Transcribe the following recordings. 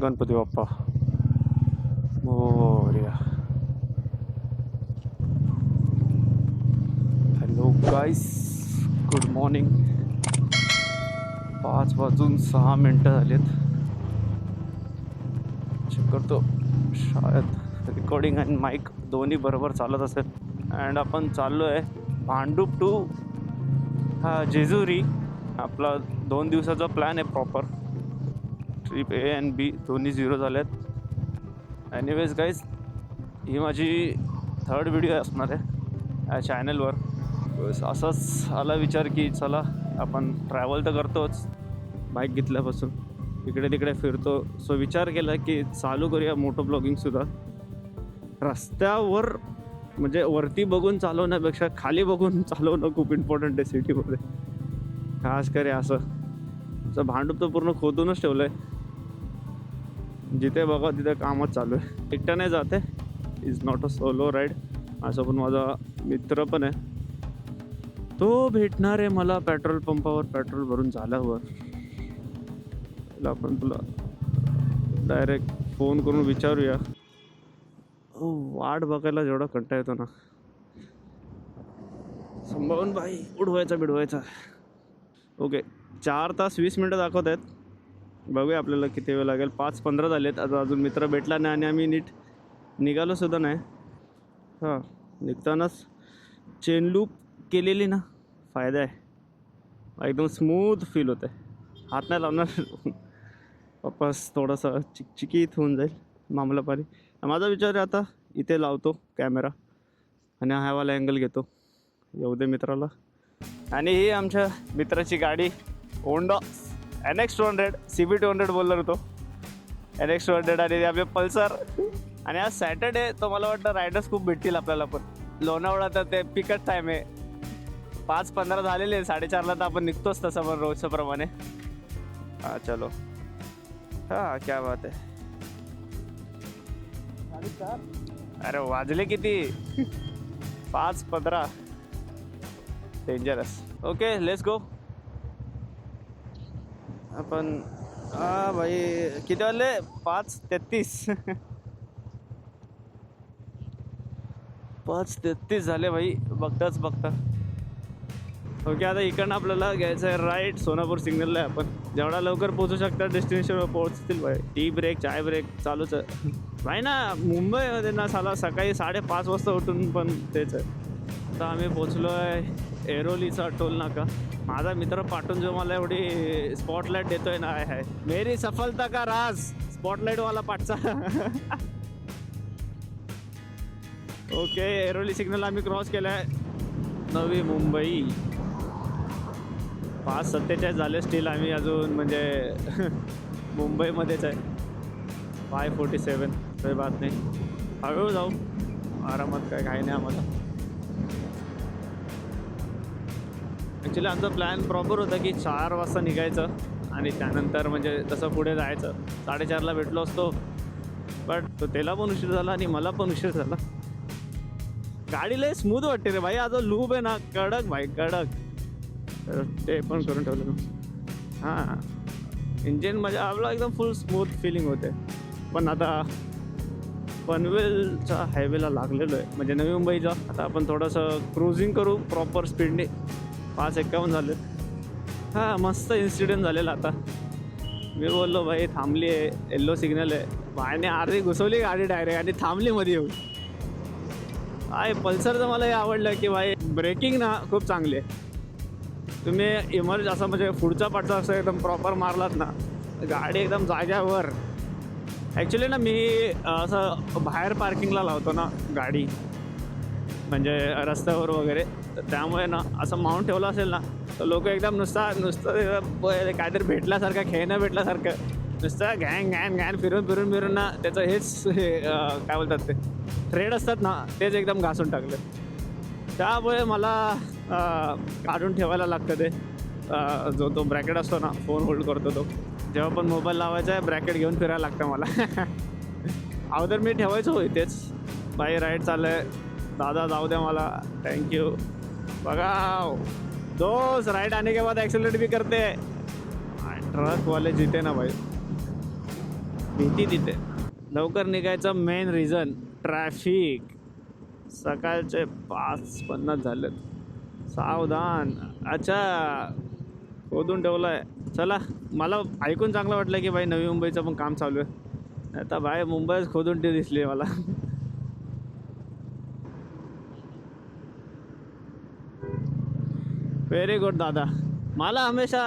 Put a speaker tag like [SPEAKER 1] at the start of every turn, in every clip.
[SPEAKER 1] Ganpati Bappa Morya. Hello गाईस, good morning. 5:06 झालेत. Check करतो, शायद रेकॉर्डिंग आणि माईक दोन्ही बरोबर चालत असेल. अँड आपण चाललो आहे भांडूप टू जेजुरी. आपला 2 दिवसाचा प्लॅन आहे प्रॉपर. ट्रिप ए अँड बी दोन्ही 0 झालेत. एनिवेज गाईज, ही माझी 3rd व्हिडिओ असणार आहे या चॅनलवर. असंच आला विचार की चला आपण ट्रॅव्हल तर करतोच, बाईक घेतल्यापासून इकडे तिकडे फिरतो. सो विचार केला की चालू करूया मोटो ब्लॉगिंगसुद्धा. रस्त्यावर म्हणजे वरती बघून चालवण्यापेक्षा खाली बघून चालवणं खूप इम्पॉर्टंट आहे सिटीमध्ये. खास करे असं भांडूप तर पूर्ण खोदूनच ठेवलं आहे. जिथे बघा तिथे कामच चालू आहे. एकटं नाही जाते, is not a solo ride. असं पण माझा मित्र पण आहे, तो भेटणार आहे मला पेट्रोल पंपावर. पेट्रोल भरून झाल्यावर आपण तुला डायरेक्ट फोन करून विचारूया. वाट बघायला जेवढा कंटाळा येतो ना, संभावून भाई उडवायचा. ओके, 4 तास 20 मिनटं दाखवत आहेत. बघूया आपल्याला किती वेळ लागेल. 5:15 झालेत. आता अजून मित्र भेटला नाही आणि आम्ही नीट निघालोसुद्धा नाही. हां, निघतानाच चेन लूप केलेली ना, फायदा आहे. एकदम स्मूथ फील होतं आहे. हात नाही लावणार वापस, थोडंसं चिकचिकीत होऊन जाईल मामला पारी. माझा विचार आहे आता इथे लावतो कॅमेरा आणि हायवाला अँगल घेतो, येऊ दे मित्राला. आणि ही आमच्या मित्राची गाडी, होंडा NX200, CB200 बोलणार होतो, NX200. आणि आपले पल्सर. आणि आज सॅटर्डे, तर मला वाटतं रायडर्स खूप भेटतील आपल्याला. पण लोणावळा तर ते पिकअप टाईम आहे. 5:15 झालेले, 4:30ला तर आपण निघतोच तसं पण रोजच्या प्रमाणे. हां चलो, हां क्या बात आहे. अरे वाजले किती? 5:15. डेंजरस. Okay, let's go. आपण भाई किती वाजले? 5:33. 5:33 झाले भाई, बघताच बघता. ओके, आता इकडनं आपल्याला घ्यायचं आहे राईट. सोनापूर सिग्नलला आहे आपण. जेवढा लवकर पोहोचू शकता डेस्टिनेशनवर पोहोचतील भाई. टी ब्रेक, चाय ब्रेक चालूच आहे भाई ना. मुंबईमध्ये ना साला सकाळी 5:30 वाजता उठून पण तेच आहे. आता आम्ही पोचलो आहे एरोलीचा टोल नाका. माझा मित्र पाठवून जो मला एवढी स्पॉटलाईट देतोय ना, आहे मेरी सफलता का राज स्पॉटलाईटवाला पाठचा. ओके, एरोली सिग्नल आम्ही क्रॉस केला आहे. नवी मुंबई. 5:47 झाले. स्टील आम्ही अजून म्हणजे मुंबईमध्येच आहे. 5:47. काही बात नाही, हळूहळू जाऊ आरामात, काय नाही आम्हाला. ॲक्च्युली आमचा प्लॅन प्रॉपर होता की 4 वाजता निघायचं आणि त्यानंतर म्हणजे तसं पुढे जायचं. 4:30ला भेटलो असतो, बट तो त्याला पण उशीर झाला आणि मला पण उशीर झाला. गाडी लय स्मूथ वाटते रे भाई. आता लूप आहे ना, कडक भाई, कडक. ते पण करून ठेवलं ना. हां, इंजिन म्हणजे आपला एकदम फुल स्मूथ फिलिंग होते. पण आता पनवेलच्या हायवेला लागलेलो आहे, म्हणजे नवी मुंबईचा. आता आपण थोडंसं क्रुझिंग करू प्रॉपर स्पीडने. 5:51 झाले. हां, मस्त इन्सिडेंट झालेला. आता मी बोललो भाई थांबली आहे, येल्लो सिग्नल आहे. भाईने अर्धी घुसवली गाडी डायरेक्ट आणि थांबली मध्ये येऊन. पल्सरचं मला हे आवडलं की भाई ब्रेकिंग ना खूप चांगली आहे. तुम्ही इमर्ज असं म्हणजे पुढचा पाठचा असं एकदम प्रॉपर मारलात ना, गाडी एकदम जाग्यावर. ॲक्च्युली ना मी असं बाहेर पार्किंगला लावतो ना गाडी, म्हणजे रस्त्यावर वगैरे. तर त्यामुळे ना असं माउंट ठेवलं असेल ना, तर लोक एकदम नुसतं काहीतरी भेटल्यासारखं, खेळणं भेटल्यासारखं नुसतं घॅन फिरून ना त्याचं हेच काय बोलतात ते थ्रेड असतात ना, तेच एकदम घासून टाकले. त्यामुळे मला काढून ठेवायला लागतं ते जो तो ब्रॅकेट असतो ना, फोन होल्ड करतो तो. जेव्हा पण मोबाईल लावायचा आहे ब्रॅकेट घेऊन फिरायला लागतं मला. अगोदर मी ठेवायचो इथेच. बाई राईड चाललं आहे, दादा जाऊ द्या मला, थँक्यू. बघा दोस्त, राइड आने के बाद एक्सेलरेट भी करते हैं. ट्रक वाले जीते ना भाई. भीती तिथे. लवकर निघायचं मेन रिझन ट्रॅफिक. सकाळचे 5:50 झालेत. सावधान. अच्छा, खोदून ठेवलं आहे. चला, मला ऐकून चांगलं वाटलं की भाई नवी मुंबईचं पण काम चालू आहे. आता भाई मुंबईच खोदून ते दिसली मला. व्हेरी गुड दादा. मला हमेशा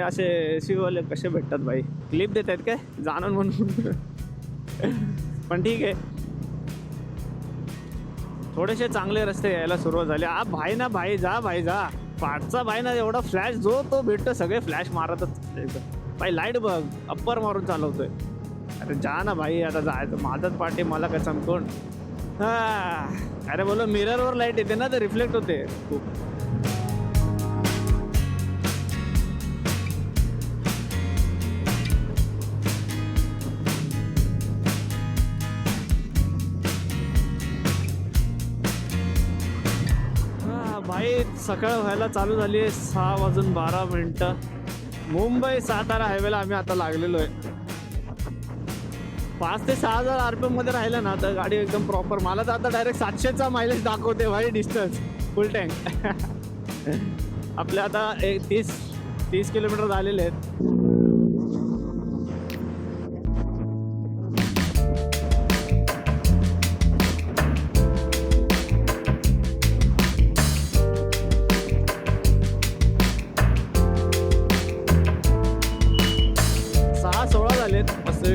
[SPEAKER 1] असे शिववाले कसे भेटतात भाई, क्लिप देत आहेत काय जाणून म्हणून. पण ठीक आहे, थोडेसे चांगले रस्ते यायला सुरुवात झाली. भाई ना भाई जा, भाई जा. पाठचा भाई ना एवढा फ्लॅश जो तो भेटतो, सगळे फ्लॅश मारतच. भाई लाईट बघ, अप्पर मारून चालवतोय. अरे जा ना भाई, आता जायचं माझाच पाठी मला काय चमकून. अरे बोलो मिररवर लाईट येते ना, तर रिफ्लेक्ट होते खूप. भाई सकाळ व्हायला चालू झाली आहे. 6:12. मुंबई सातारा हायवेला आम्ही आता लागलेलो आहे. 5 ते 6,000 RPM मध्ये राहिलं ना तर गाडी एकदम प्रॉपर. मला तर आता डायरेक्ट 700चा मायलेज दाखवते भाई डिस्टन्स फुल टँक. आपल्या आता 30 किलोमीटर झालेले आहेत.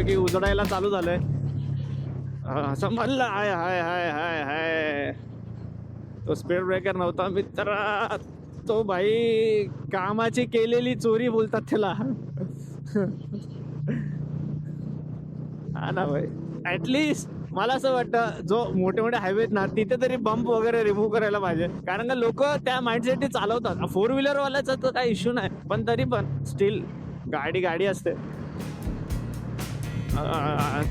[SPEAKER 1] की उजडायला चालू झालंय. समजलं. हाय हाय हाय हाय हाय. तो स्पीड ब्रेकर नव्हता मित्रा, तो भाई कामाची केलेली चोरी बोलतात त्याला. हा ना भाई. ऍटलिस्ट मला असं वाटतं जो मोठे मोठे हायवे ना तिथे तरी बंप वगैरे रिमूव्ह करायला पाहिजे. कारण का लोक त्या माइंडसेटने चालवतात. 4 व्हीलरवाल्याचा तर काही इश्यू नाही, पण तरी पण स्टील गाडी असते.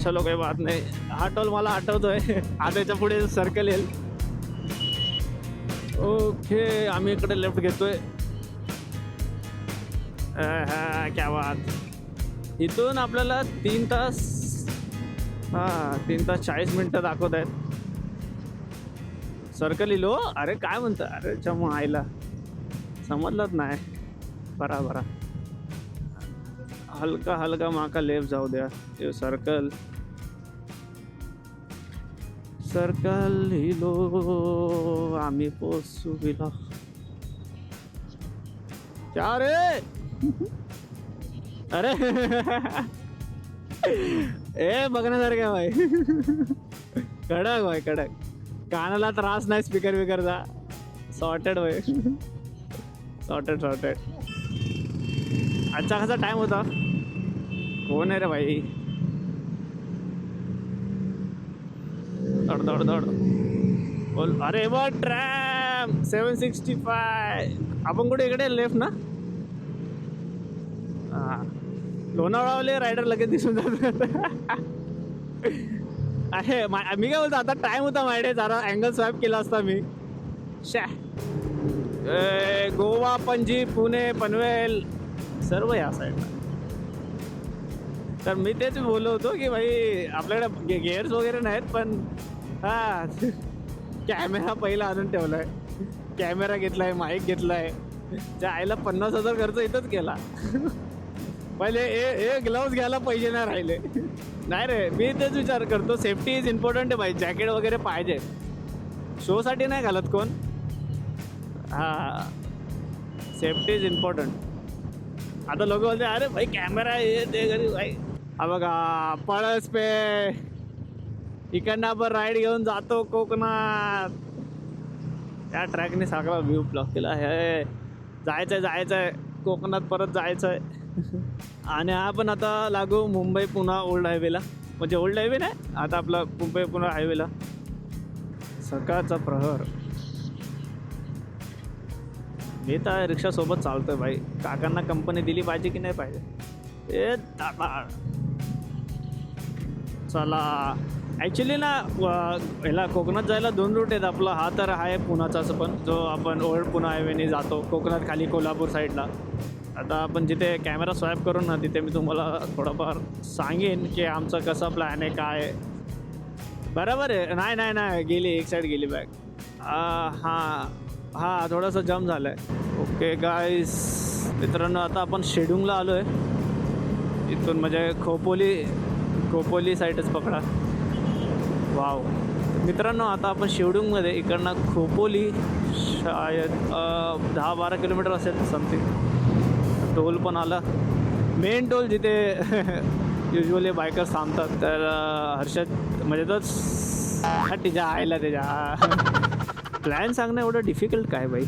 [SPEAKER 1] चलो काही बात नाही. हा टोल मला आठवतोय. आता याच्या पुढे सर्कल येईल. ओके, आम्ही इकडे लेफ्ट घेतोय. क्या बात. इथून आपल्याला 3 तास 40 मिनिटं दाखवत आहेत. सर्कल इलो. अरे काय म्हणतं, अरे चमू आईला समजलंच नाही. बरा हलका हलका माका लेफ्ट जाऊ द्या. सर्कल हिलो. आम्ही पोचू गेलो. क्या रे. अरे ए बघण्यासारखं भाई. कडक भाई कडक. कानाला त्रास नाही स्पीकर बिकरचा. सॉर्टेड भाई. सॉर्टेड. अच्छा खासा टाइम होता. कोण आहे रे भाई. दौड बोल. अरे बघ ट्रॅम 765. आपण कुठे इकडे लेफ्ट ना. लोणावळावाले रायडर लगेच दिसून जातात. अरे मी काय बोलतो, आता टाइम होता माझ्याकडे, जरा अँगल स्वॅप केला असता मी. गोवा, पणजी, पुणे, पनवेल सर्व या साईडला. तर मी तेच बोललो होतो की भाई आपल्याकडे गेअर्स वगैरे नाहीत, पण कॅमेरा पहिला आणून ठेवलाय. कॅमेरा घेतलाय, माईक घेतलाय. त्या आईला 50,000 खर्च इथंच केला. पहिले ग्लव्स घ्यायला पैसे नाही राहिले. नाही रे, मी तेच विचार करतो, सेफ्टी इज इम्पॉर्टंट आहे भाई. जॅकेट वगैरे पाहिजे. शोसाठी नाही घालत कोण. Safety is important. आता लोक बोलते अरे भाई कॅमेरा ते घरी भाई. हा बघा पळस पे इकडनं आपण राईड घेऊन जातो कोकणात. त्या ट्रॅकने सगळा व्ह्यू ब्लॉक केला. हे जायचंय कोकणात परत जायचंय. आणि आपण आता लागू मुंबई पुणा ओल्ड हायवेला. म्हणजे ओल्ड हायवे नाही, आता आपला मुंबई पुणा हायवेला. सकाळचा प्रहर. मी तर रिक्षासोबत चालतोय भाई. काकांना कंपनी दिली पाहिजे की नाही पाहिजे. ए दादा चला. ॲक्च्युली ना ह्याला कोकणात जायला 2 रूट आहेत. आपला हा तर आहे पुण्याचाच, पण जो आपण ओल्ड पुणा हायवेने जातो कोकणात खाली कोल्हापूर साईडला. आता आपण जिथे कॅमेरा स्वाईप करू ना तिथे मी तुम्हाला थोडंफार सांगेन की आमचा कसा प्लॅन आहे काय आहे. बरोबर आहे. नाही नाही नाही गेली एक साईड गेली बॅग. हां थोडंसं जम झालं आहे. ओके गाईस मित्रांनो आता आपण शेडूंगला आलो आहे. इथून म्हणजे खोपोली साईडच पकडा. वाव मित्रांनो आता आपण शेवडूंगमध्ये इकडनं खोपोली शायद 10-12 किलोमीटर असेल समथिंग. टोल पण आला. मेन टोल जिथे युजली बायकर्स थांबतात. तर हर्षद म्हणजे तोच तिच्या आईला त्याच्या प्लॅन सांगणं एवढं डिफिकल्ट काय बाई.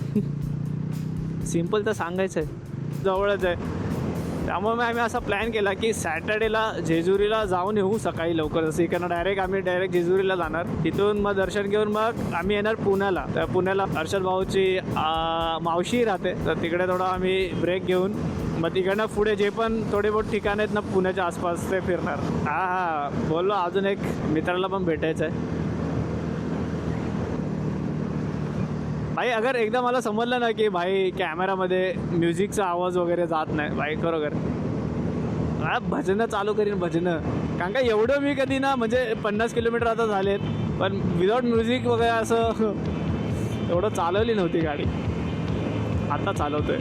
[SPEAKER 1] सिम्पल तर सांगायचं आहे जवळच आहे. त्यामुळे आम्ही असा प्लॅन केला की सॅटर्डेला जेजुरीला जाऊन येऊ सकाळी लवकर. जसं इकडनं आम्ही डायरेक्ट जेजुरीला जाणार. तिथून मग दर्शन घेऊन मग आम्ही येणार पुण्याला. तर पुण्याला हर्षद भाऊची मावशी राहते तर तिकडे थोडा आम्ही ब्रेक घेऊन मग तिकडनं पुढे जे पण थोडे बहुत ठिकाण आहेत ना पुण्याच्या आसपास ते फिरणार. हां बोललो अजून एक मित्राला पण भेटायचं आहे. भाई अगर एकदा मला समजलं ना की भाई कॅमेरामध्ये म्युझिकचा आवाज वगैरे जात नाही भाई खरोखर भजनं चालू करीन भजनं. कारण का एवढं मी कधी ना म्हणजे 50 किलोमीटर आता झालेत पण विदाऊट म्युझिक वगैरे असं एवढं चालवली नव्हती गाडी. आता चालवतोय.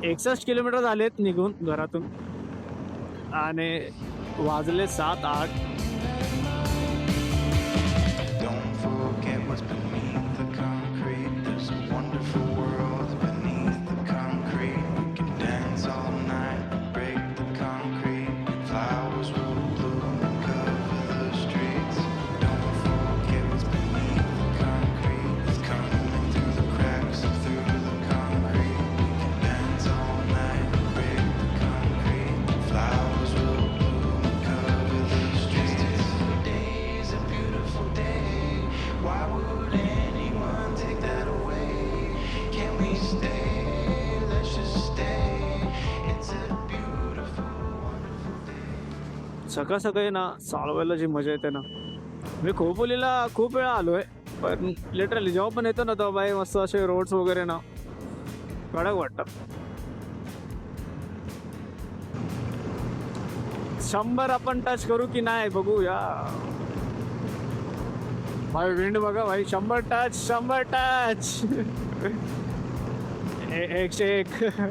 [SPEAKER 1] एकसष्ट किलोमीटर झालेत निघून घरातून आणि वाजले 7-8. सकाळ सकाळी ना चालवायला जी मजा येते ना. मी खोपोलीला खूप वेळा आलो आहे पण लिटरली जेव्हा पण येतो ना तेव्हा बाई मस्त असे रोड्स वगैरे ना कडक वाटतात. 100 आपण टच करू की नाही बघूया. भाई विंड बघा भाई 100 टच 101.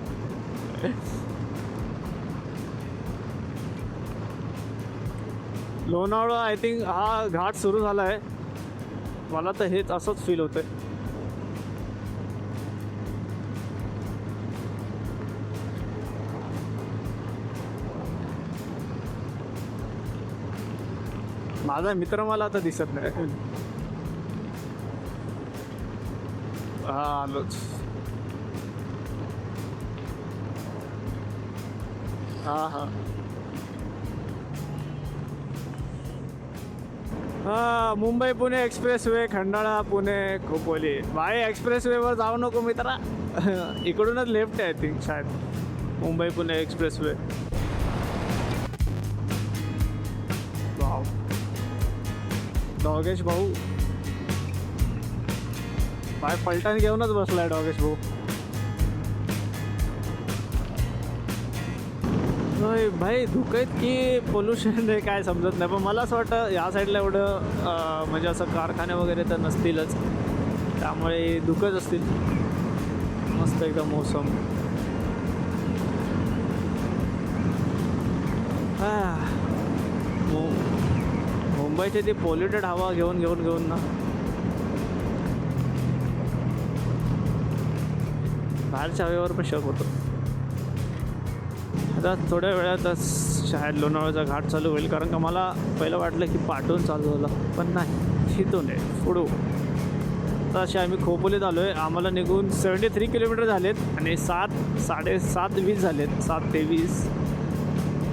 [SPEAKER 1] लोणावळा आय थिंक हा घाट सुरू झाला आहे. मला तर हेच असंच फील होतंय. माझा मित्र मला आता दिसत नाही. हा आलोच. हा मुंबई पुणे एक्सप्रेस वे खंडाळा पुणे खोपोली. भाई एक्सप्रेस वेवर जाऊ नको मित्रा. इकडूनच लेफ्ट आहे आय थिंक शायद. मुंबई पुणे एक्सप्रेसवे. वाव, डॉगेश भाऊ पाय पलटाने घेऊनच बसलाय डॉगेश भाऊ. होय भाई, धुकं आहेत की पोल्युशन आहे काय समजत नाही. पण मला असं वाटतं या साईडला एवढं म्हणजे असं कारखाने वगैरे तर नसतीलच, त्यामुळे धुकंच असतील. मस्त एकदम मोसम. मुंबईची ती पोल्युटेड हवा घेऊन ना बाहेरच्या हवेवर पण शक होतो. आता थोड्या वेळातच शाळेत लोणावळ्याचा घाट चालू होईल, कारण का मला पहिलं वाटलं की पाटून चालू झालं, पण नाही, तिथून आहे पुढं. तर असे आम्ही खोपोलीत आलो आहे. आम्हाला निघून 73 किलोमीटर झालेत आणि 7:20 झालेत, 7:23.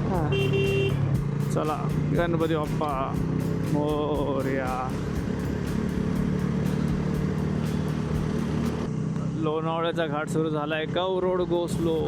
[SPEAKER 1] हां, चला गणपती बाप्पा मोरया. लोणावळ्याचा घाट सुरू झाला आहे. गौ रोड गो स्लो.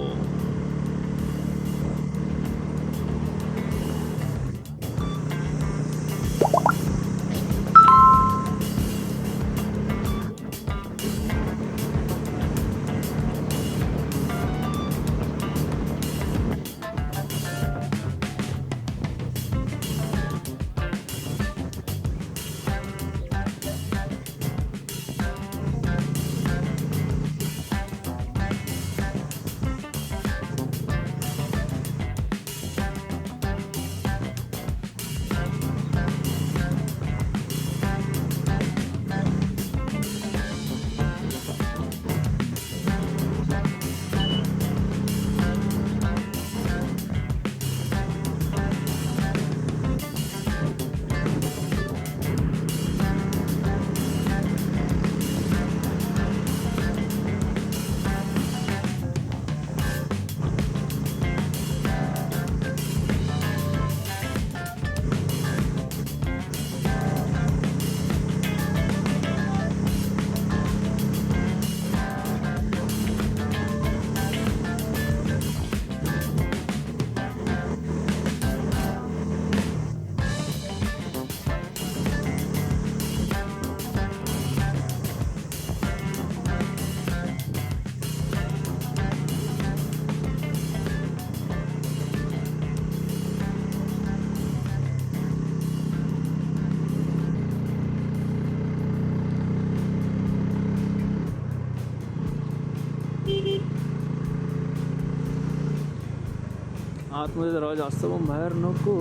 [SPEAKER 1] आतमध्ये जरा जास्त पण बाहेर नको.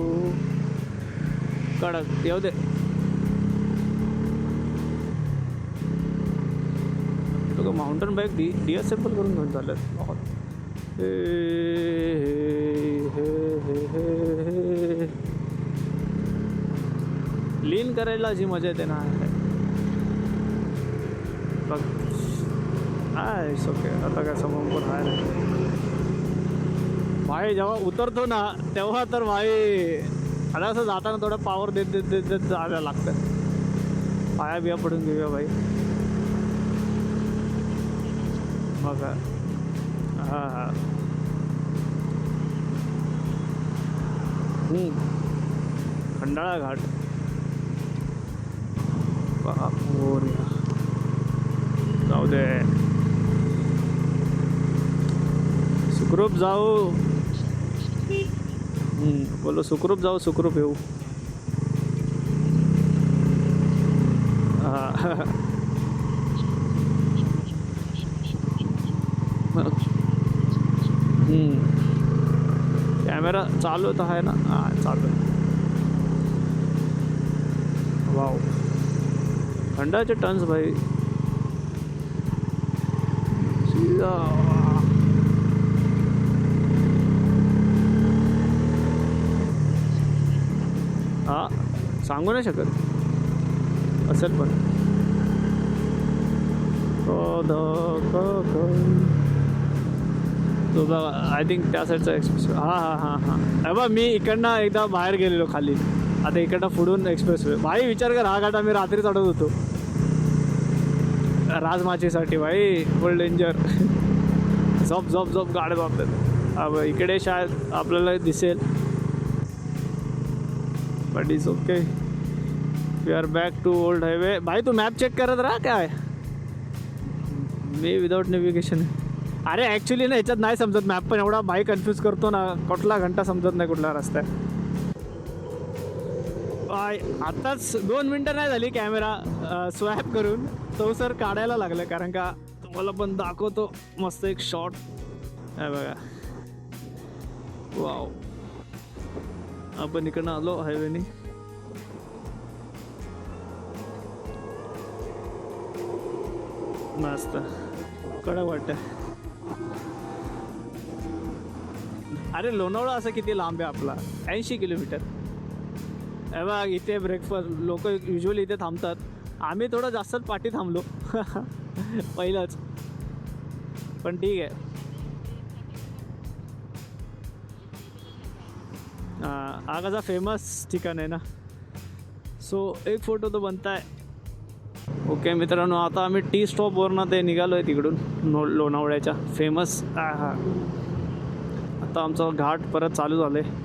[SPEAKER 1] कडक येऊ दे. तो माउंटेन बाईक डिअसेंबल करून घेऊन चालत. लीन करायला जी मजा येते ना, बघ हाय ओके. आता काय समोर पण आहे नाही भाई. जेव्हा उतरतो ना तेव्हा तर भाई आता असं जाताना थोडं पावर देत देत देत देत जायला लागतं. पाया बिया पडून घेऊया भाई. मग हां हां खंडाळा घाट. जाऊ दे, सुखरूप जाऊ. बोलो सुखरूप जाऊ, सुखरूप येऊ. हां कॅमेरा चालू तर आहे ना. हां चालू. वाव, खंडाचे टन्स भाई. सीधा हां सांगू नाही शकत असेल पण. तो बघा आय थिंक त्या साईडचा एक्सप्रेस. हां हां हां हां बघा, मी इकडनं एकदा बाहेर गेलेलो खाली, आता इकडनं पुढून एक्सप्रेसवे. भाई विचार कर, हा घाट आम्ही रात्री चढत होतो राजमाचीसाठी भाई. फुल डेंजर. झोप झोप झोप गाड्या बापतात. अब इकडे शायद आपल्याला दिसेल, but is okay. We are back to old highway. भाई तू मॅप चेक करत राहा काय. मी विदाउट नेव्हिगेशन. अरे ॲक्च्युली ना ह्याच्यात नाही समजत मॅप, पण एवढा भाई कन्फ्यूज करतो ना, कुठला घंटा समजत नाही कुठला रस्ता आहे. आत्ताच 2 मिनटं नाही झाली कॅमेरा स्वॅप करून तो सर काढायला लागला, कारण का तुम्हाला पण दाखवतो मस्त एक शॉट आहे बघा. वाव, आपण इकडनं आलो हायवेनी. मस्त कडक वाटतं. अरे लोणावळा असं किती लांब आहे आपला, 80 किलोमीटर. हे बघ इथे ब्रेकफास्ट, लोक युजली इथे थांबतात, आम्ही थोडं जास्तच पाठी थांबलो पहिलंच, पण ठीक आहे. हा कसा फेमस ठिकाण आहे ना, सो एक फोटो तो बनताय. ओके मित्रांनो, आता आम्ही टी स्टॉपवरनं ते निघालो आहे तिकडून लोणावळ्याच्या फेमस. हा आता आमचा घाट परत चालू झालं आहे.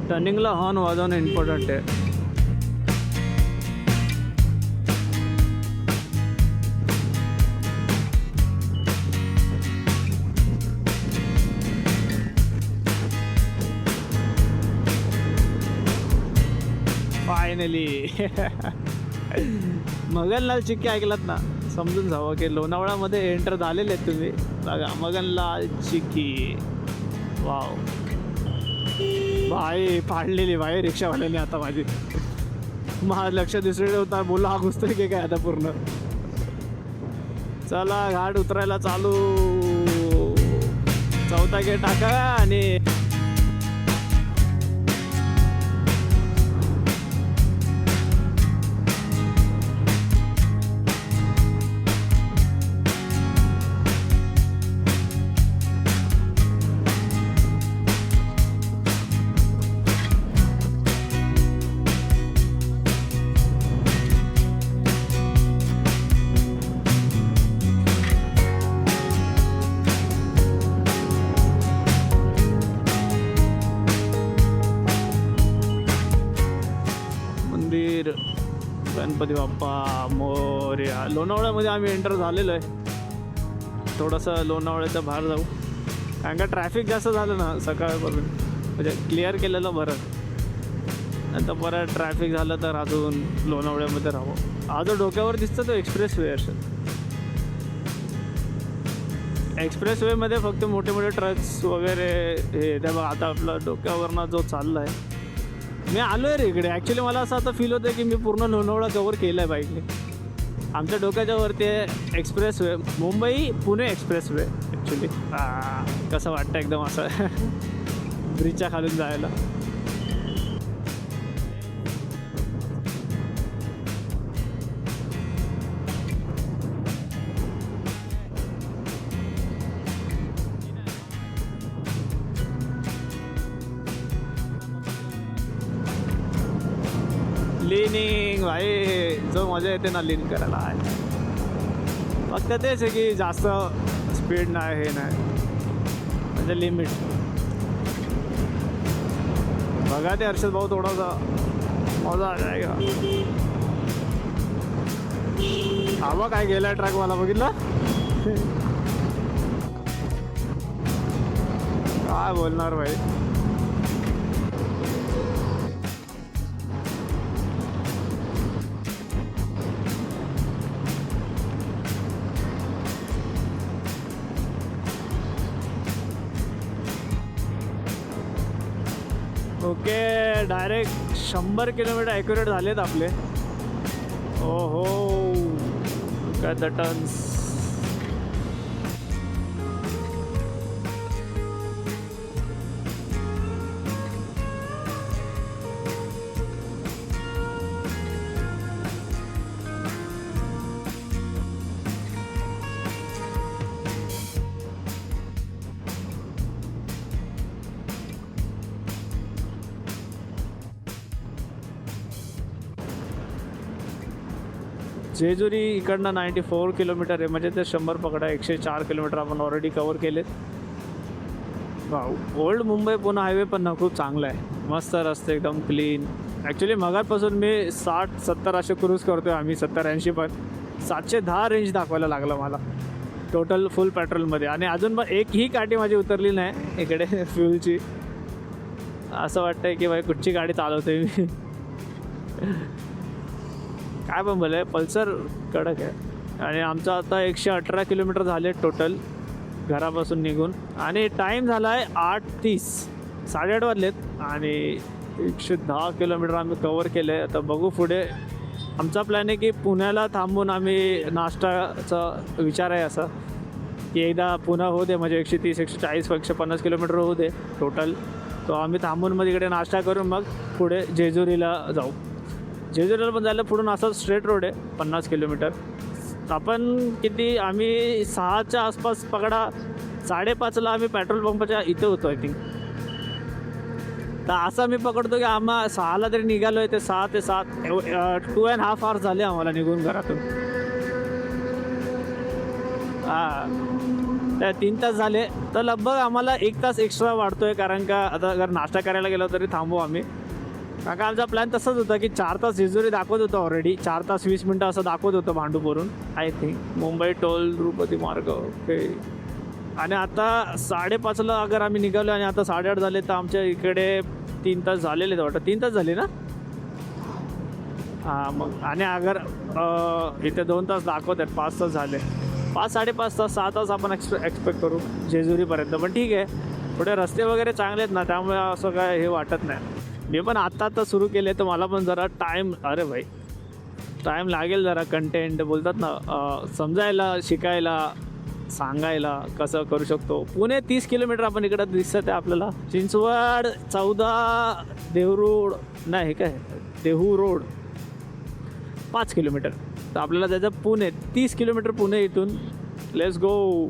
[SPEAKER 1] टर्निंगला हॉर्न वाजवणं इम्पॉर्टंट आहे. फायनली मगनलाल चिक्की ऐकलात ना, समजून जावं की लोणावळ्यामध्ये एंटर झालेले आहेत तुम्ही. बघा मगनलाल चिक्की. वाव भाई, फाडलेली भाई रिक्षावाल्याने आता माझी. माझं लक्ष दुसरीकडे होता, बोललो हा घुसतोय की काय आता पूर्ण. चला घाट उतरायला चालू. 4था गेट टाका आणि गणपती बाप्पा मोरया. लोणावळ्यामध्ये आम्ही एंटर झालेलो आहे. थोडंसं लोणावळ्याच्या बाहेर जाऊ, कारण का ट्रॅफिक जास्त झालं ना सकाळपासून, म्हणजे क्लिअर केलेलं बरं. नंतर परत ट्रॅफिक झालं तर अजून लोणावळ्यामध्ये राहावं. आज डोक्यावर दिसतं तो एक्सप्रेस वे. एक्सप्रेस वेमध्ये फक्त मोठे मोठे ट्रक्स वगैरे हे त्या बघा. आता आपला डोक्यावरनं जो चालला आहे, मी आलो आहे रे इकडे. ॲक्च्युली मला असं आता फील होतं की मी पूर्ण लोणावळा कवर केलं आहे बाईकने. आमच्या डोक्याच्या वरती आहे express way, Mumbai Pune express way. Actually कसं वाटतं एकदम असं ब्रिजच्या खालून जायला. लिनिंग भाई, जो मजा येते ना लिन करायला, फक्त तेच आहे की जास्त स्पीड नाही, हे नाही, म्हणजे लिमिट. बघा ते हर्षद भाऊ थोडासा मजा आ जाएगा. हवा काय गेला ट्रक मला बघितलं. काय बोलणार भाई. ओके, डायरेक्ट 100 किलोमीटर ॲक्युरेट झालेत आपले. ओ हो, काय द टन्स. जेजुरी इकडनं 94 किलोमीटर आहे, म्हणजे ते 100 पकडा, 104 किलोमीटर आपण ऑलरेडी कवर केलेत. ओल्ड मुंबई पुणे हायवे पण ना खूप चांगला आहे, मस्त रस्ते एकदम क्लीन. ॲक्च्युली मगापासून मी 60-70 असे क्रूज करतो आहे आम्ही, 70-80, पण 710 रेंज दाखवायला लागलं मला टोटल फुल पेट्रोलमध्ये. आणि अजून पण एकही काठी माझी उतरली नाही इकडे फ्यूलची. असं वाटतंय की बाई कुठची गाडी चालवते मी. काय पण बोले, पल्सर कडक आहे. आणि आमचं आता 118 किलोमीटर झाले टोटल घरापासून निघून, आणि टाईम झाला आहे 8:30, 8:30 वाजलेत, आणि 110 किलोमीटर आम्ही कवर केलं आहे. आता बघू पुढे. आमचा प्लॅन आहे की पुण्याला थांबून आम्ही नाश्ताचा विचार आहे असा, की एकदा पुणे होऊ दे, म्हणजे 130, 140, 150 किलोमीटर होऊ दे टोटल. तो आम्ही थांबून मग इकडे नाश्ता करून मग पुढे जेजुरीला जाऊ. जेजुरीला पण जायला पुढून असा स्ट्रेट रोड आहे 50 किलोमीटर. आपण किती, आम्ही 6च्या आसपास पकडा, 5:30ला आम्ही पेट्रोल पंपाच्या इथे होतो आय थिंक. तर असं मी पकडतो की आम्हा 6ला तरी निघालो आहे, ते 6 ते 7 2.5 hours झाले आम्हाला निघून घरातून. त्या 3 तास झाले, तर लगभग आम्हाला 1 तास एक्स्ट्रा वाढतो आहे. कारण का आता जर नाश्ता करायला गेलो तरी थांबू आम्ही. कारण का आमचा प्लॅन तसंच होता की 4 तास जेजुरी दाखवत होतं ऑलरेडी, 4 तास 20 मिनटं असं दाखवत होतं भांडूपवरून I think. Mumbai toll Tirupati मार्ग ओके. आणि आता 5:30ला अगर आम्ही निघालो आणि आता 8:30 झाले, तर आमच्या इकडे 3 तास झालेले वाटतं. 3 तास झाले ना? हां, मग आणि अगर इथे 2 तास दाखवत आहेत, 5 तास झाले. 5-5.5 तास, 6 तास आपण एक्सपेक्ट करू जेजुरीपर्यंत. पण ठीक आहे, पुढे रस्ते वगैरे चांगले आहेत ना, त्यामुळे असं काय हे वाटत नाही. मी पण आता सुरू केले, तर मला पण जरा टाईम, अरे भाई टाईम लागेल जरा कंटेंट बोलतात ना, समजायला, शिकायला, सांगायला कसं करू शकतो. पुणे 30 किलोमीटर आपण इकडं दिसत आहे आपल्याला. चिंचवड 14, देहू नाही काय, देहू रोड 5 किलोमीटर. तर आपल्याला त्याचं पुणे 30 किलोमीटर पुणे इथून. Let's go.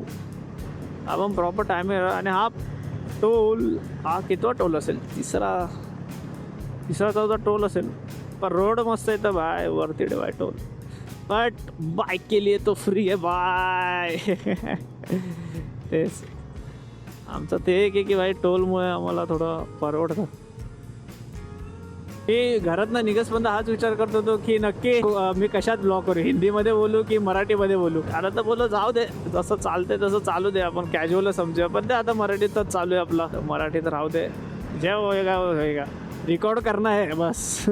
[SPEAKER 1] आपण प्रॉपर टाईम आहे. आणि हा टोल, हा कितवा टोल असेल? तिसरा 4था टोल असेल. पर रोड मस्त आहे तर बाय, वरती बाय टोल. बट बाइक के लिए तो फ्री आहे बाय. तेच आमचं ते एक आहे की बाई टोलमुळे आम्हाला थोडं परवडतं. मी घरातनं निघसपर्यंत हाच विचार करत होतो की नक्की मी कशात ब्लॉग करू, हिंदीमध्ये बोलू की मराठीमध्ये बोलू. आता तर बोलू जाऊ दे, जसं चालते तसं चालू दे, आपण कॅज्युअल समजूया. पण ते आता मराठीतच चालू आहे आपलं, मराठीत राहू दे. जे होईगा रेकॉर्ड करणं आहे बस.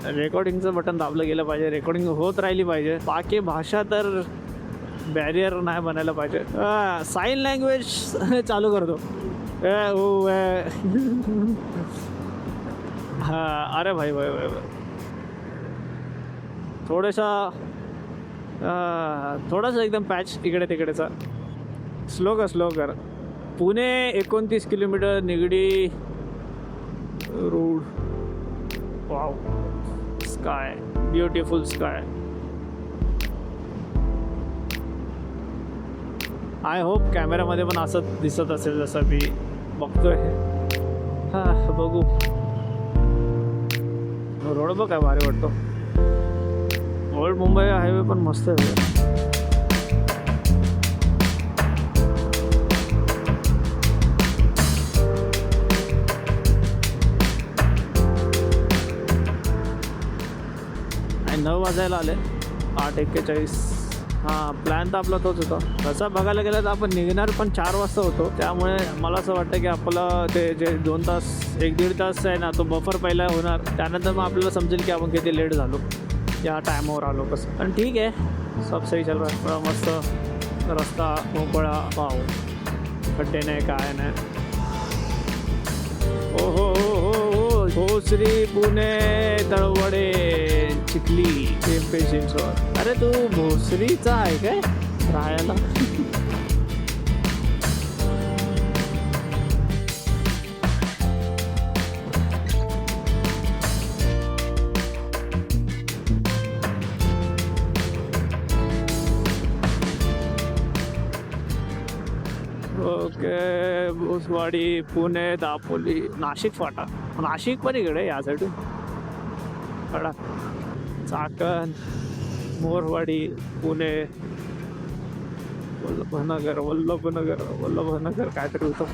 [SPEAKER 1] रेकॉर्डिंगचं बटन दाबलं गेलं पाहिजे, रेकॉर्डिंग होत राहिली पाहिजे. बाकी भाषा तर बॅरियर नाही बनायला पाहिजे. साईन लँग्वेज चालू करतो. हां, अरे भाई भाई भाई थोडासा एकदम पॅच इकडे तिकडेचा. स्लो कर. Pune 29 kilometre, Nigdi road. Wow, sky, beautiful sky. I hope कॅमेरामध्ये पण असं दिसत असेल जसं मी बघतोय. हां, बघू. रोड बघ काय भारी वाटतो. ओल्ड मुंबई हायवे पण मस्त आहे. आणि 9 वाजायला आले, 8:41. हां, प्लॅन तर आपला तोच होता. तसं बघायला गेलं तर आपण निघणार पण 4 वाजता होतो. त्यामुळे मला असं वाटतं की आपलं ते जे 2 तास 1-1.5 तास आहे ना, तो बफर पहिला होणार. त्यानंतर मग आपल्याला समजेल की आपण किती लेट झालो, या टायमावर आलो कसं. पण ठीक आहे, सब सही चालू आहे. थोडा मस्त रस्ता मोकळा, पाव खड्डे नाही काय नाही. ओ हो हो हो हो, भोसरी, पुणे, तळवडे, चिखली, पिंपरी चिंचवड. अरे तू भोसरीचा आहे काय राहायला? ओके, भोसवाडी, पुणे, दापोली, नाशिक फाटा. नाशिक पण इकडे या साईडून कडा, चाकण.
[SPEAKER 2] मोरवाडी, पुणे, वल्लभनगर काहीतरी होतं.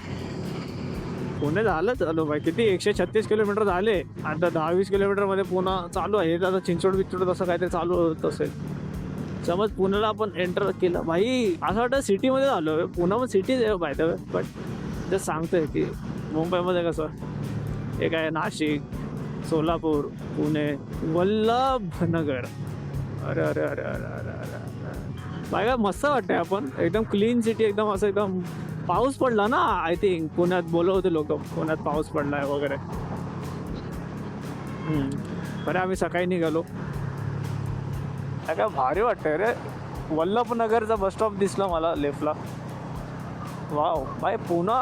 [SPEAKER 2] पुणे झालंच आलो बाई. किती 136 किलोमीटर झाले. आता 10-20 किलोमीटरमध्ये पुणे चालू आहे. आता चिंचवड बिचवड तसं काहीतरी चालू होत असेल. समज पुण्याला आपण एंटर केलं भाई, असं वाटतं सिटीमध्ये झालो. पुणे पण सिटीच आहे बाय द वे, बट जे सांगतोय की मुंबईमध्ये कसं एक आहे नाशिक, सोलापूर, पुणे, वल्लभनगर. अरे अरे अरे अरे अरे अरे बाय का मस्त वाटतंय. आपण एकदम क्लीन सिटी, एकदम असं एकदम. पाऊस पडला ना आय थिंक पुण्यात, बोलत होते लोक पुण्यात पाऊस पडलाय वगैरे. बरं आम्ही सकाळी निघालो. काय भारी वाटतंय रे. वल्लभनगरचा बस स्टॉप दिसला मला लेफ्टला. वाव बाय, पुणे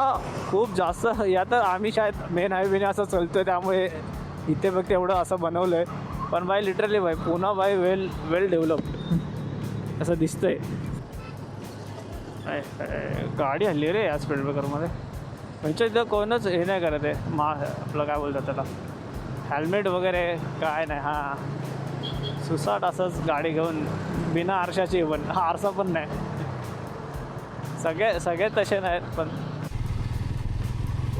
[SPEAKER 2] खूप जास्त. या तर आम्ही शायद मेन हायवेने असं चालतोय त्यामुळे इथे फक्त एवढं असं बनवलं आहे. पण by literally by Pune by well developed असं दिसतंय. गाडी हल्ली रे या स्पीड ब्रेकरमध्ये. म्हणजे इथं कोणच हे नाही करत आहे. आपलं काय बोलतात त्याला, हेल्मेट वगैरे काय नाही. हां, सुसाट असंच गाडी घेऊन बिना आरशाची. पण आरसा पण नाही. सगळे तसे नाहीत पण.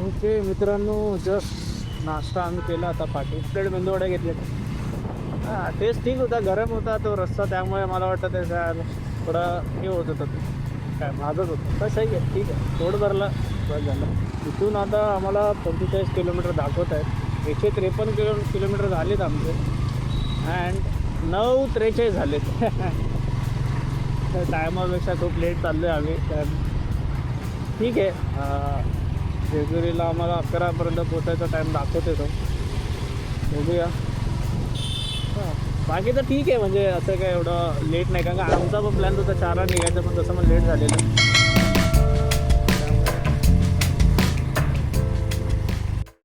[SPEAKER 2] ओके मित्रांनो, जस्ट नाश्ता आम्ही केला. आता पाठी प्लेट मेंदूवडे घेतले. हां, टेस्ट ठीक होता. गरम होता तो रस्ता, त्यामुळे मला वाटतं त्याचा थोडं हे होत होतं. काय माझंच होतं. तर सही आहे, ठीक आहे. पोट भरलं बस झालं. इथून आता आम्हाला 45 किलोमीटर दाखवत आहेत. 153 किलोमीटर झालेत आमचे. अँड 9:43 झालेत. टायमापेक्षा खूप लेट चाललो आहे आम्ही. तर ठीक आहे. जेजुरीला आम्हाला 11पर्यंत पोचायचा टाईम दाखवते तो. बघूया. बाकी तर ठीक आहे. म्हणजे असं काय एवढं लेट नाही, कारण का आमचा पण प्लॅन होता 4ला निघायचा, पण तसं मग लेट झालेलं.